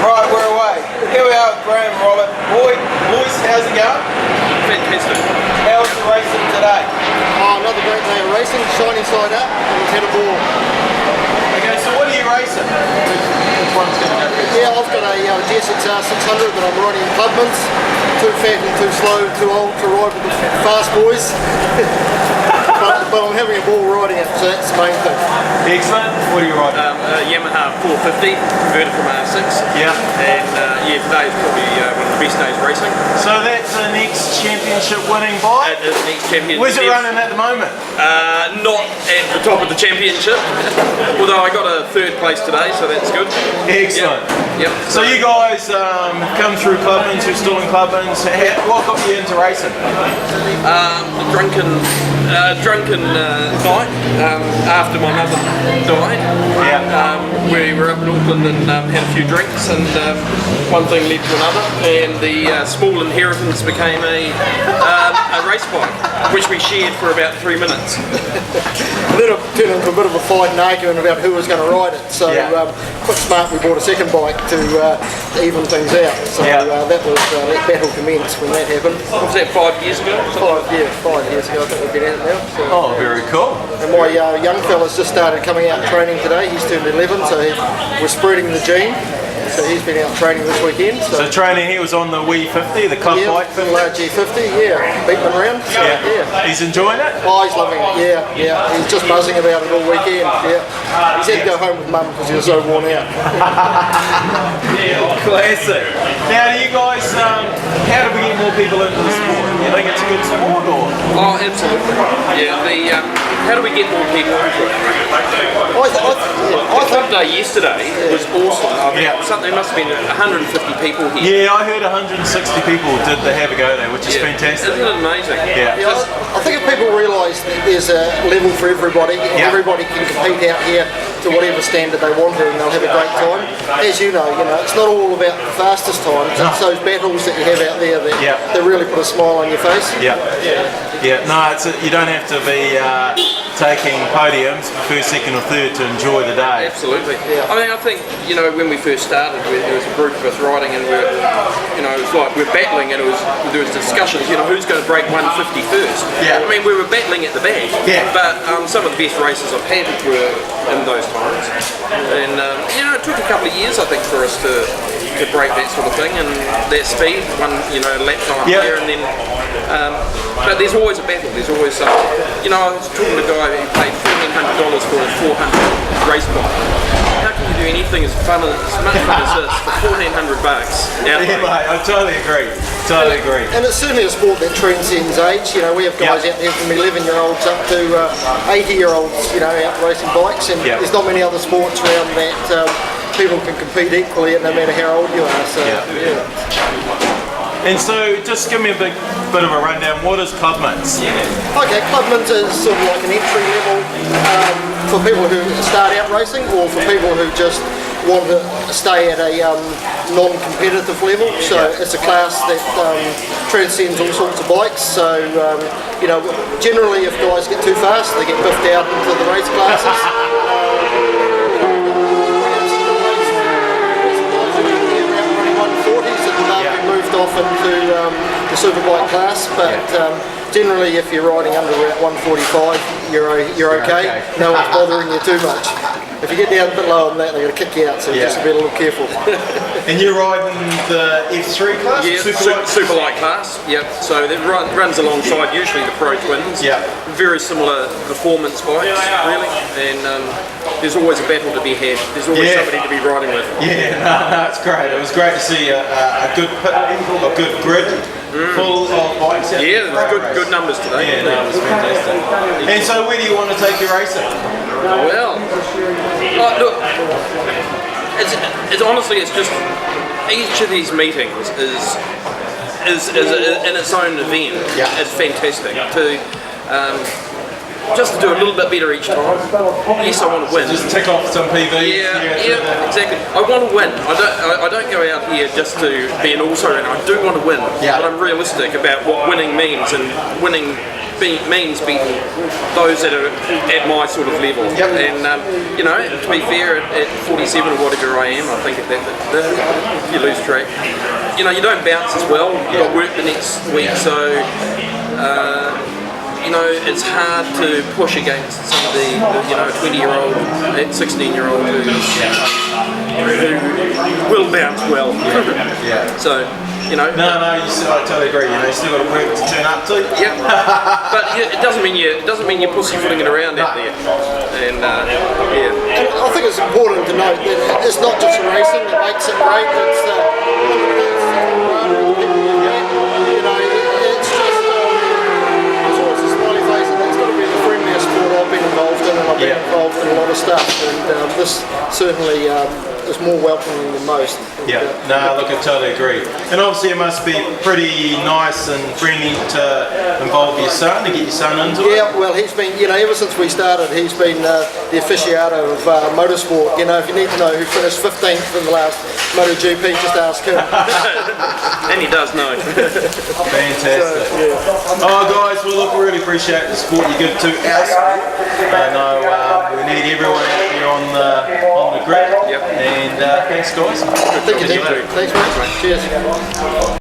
Right, we're away. Here we are with Graham and Robert. Boys, how's it going? Fantastic. How's the racing today? Oh, another great day of racing, shiny side up, and we've had a ball. Okay, so what are you racing? Which one's going to go first? Yeah, I've got a GSXR 600 that I'm riding in Clubman's. Too fat and too slow, too old to ride with the fast boys. but I'm having a ball riding it, so that's the main thing. Excellent. What are you riding? Yamaha 450, converted from R6. Yeah. And today is probably one of the best days racing. So that's the next championship winning bike? It is the next championship. Where's it running at the moment? Not at the top of the championship, although I got a third place today, so that's good. Excellent. Yep. So you guys come through Clubman's, you're still in Clubman's. What got you into racing? A drunken night after my mother died. Yeah. We were up in Auckland and had a few drinks, and one thing led to another, and the small inheritance became a race bike, which we shared for about 3 minutes. Then it turned into a bit of a fight and argument about who was going to ride it. So quick smart, we bought a second bike to even things out. So that battle commenced when that happened. Was that 5 years ago? 5 years ago I think we've been at it now. So. Oh, very cool. And my young fella's just started coming out and training today. He's turned 11, so we're spreading the gene. So he's been out training this weekend. So training, he was on the Wii 50, the club bike 50? Large G50, beating him around. So, He's enjoying it? Oh, he's loving it, yeah. He's just buzzing about it all weekend, He's had to go home with mum because he was so worn out. Classic. Now, do you guys, how do we get more people into the sport? You think it's a good sport, or? Oh, absolutely. Yeah, how do we get more people into it? I Club day yesterday was awesome. There must have been 150 people here. Yeah, I heard 160 people did have a go there, which is fantastic. Isn't it amazing? Yeah. I think if people realise that there's a level for everybody, and everybody can compete out here to whatever standard they want to, and they'll have a great time. As you know, it's not all about the fastest times. It's those battles that you have out there that really put a smile on your face. No, you don't have to be taking podiums, first, second or third to enjoy the day. Absolutely. I mean, I think, when we first started, there was a group of us riding, and it was like we're battling, and there was discussions, who's going to break 150 first. I mean, we were battling at the back, but some of the best races I've had were in those times. And, it took a couple of years, I think, for us to break that sort of thing, and that speed, lap time here, and then, but there's always a battle, there's always something. I was talking to a guy who paid $1,400 for a 400 race bike. How can you do anything as much fun as this for $1,400? Mate, I totally agree. And it's certainly a sport that transcends age. We have guys out there from 11-year-olds up to 80-year-olds, out racing bikes, and there's not many other sports around that people can compete equally, no matter how old you are. So, And so, just give me a bit of a rundown. What is Clubman's? Okay, Clubman's is sort of like an entry level for people who start out racing, or for people who just want to stay at a non-competitive level. So it's a class that transcends all sorts of bikes. So generally, if guys get too fast, they get biffed out into the race classes. Off into the superbike class, but generally if you're riding under at 145 you're okay. No one's bothering you too much. If you get down a bit lower than that, they're going to kick you out, so just be a little careful. And you're riding the F3 class? Yeah, super light class. Yep. So it runs alongside usually the Pro Twins. Yeah. Very similar performance bikes, really. And there's always a battle to be had. There's always somebody to be riding with. Yeah, no, it's great. It was great to see a good pit, a good grid. Full of bikes. Yeah, good numbers today. Yeah, no, it was fantastic. And so, where do you want to take your racing? Well, look, it's honestly, it's just each of these meetings is in its own event. It's fantastic just to do a little bit better each time. Yes, I want to win. So just tick off some PBs. Yeah, exactly. I want to win. I don't go out here just to be an also runner. I do want to win, but I'm realistic about what winning means, and winning means beating those that are at my sort of level. And you know, to be fair, at 47 or whatever I am, I think you lose track. You know, you don't bounce as well. You've got work the next week, so you know, it's hard to push against some of the you know, 20-year-old, 16-year-old who will bounce well. So, you know. No, I totally agree. You know, you still got to work to turn up to. Yeah. But it doesn't mean you're pussyfooting it around out there. And And I think it's important to note that it's not just racing that makes it great. It's you know, it's just it's always a smiley face, and it's got to be the friendliest sport I've been involved in, and I've been involved in a lot of stuff, and this certainly is more welcoming than most. Yeah, no, look, I totally agree. And obviously it must be pretty nice and friendly to involve your son, to get your son into it. Yeah, well, he's been, you know, ever since we started, he's been the aficionado of motorsport. You know, if you need to know who finished 15th in the last MotoGP, just ask him. and he does know. Fantastic. Oh, guys, well, look, we really appreciate the support you give to us. I know we need everyone out there on the grid. And thanks, guys. Thank you. Thanks, mate. Cheers.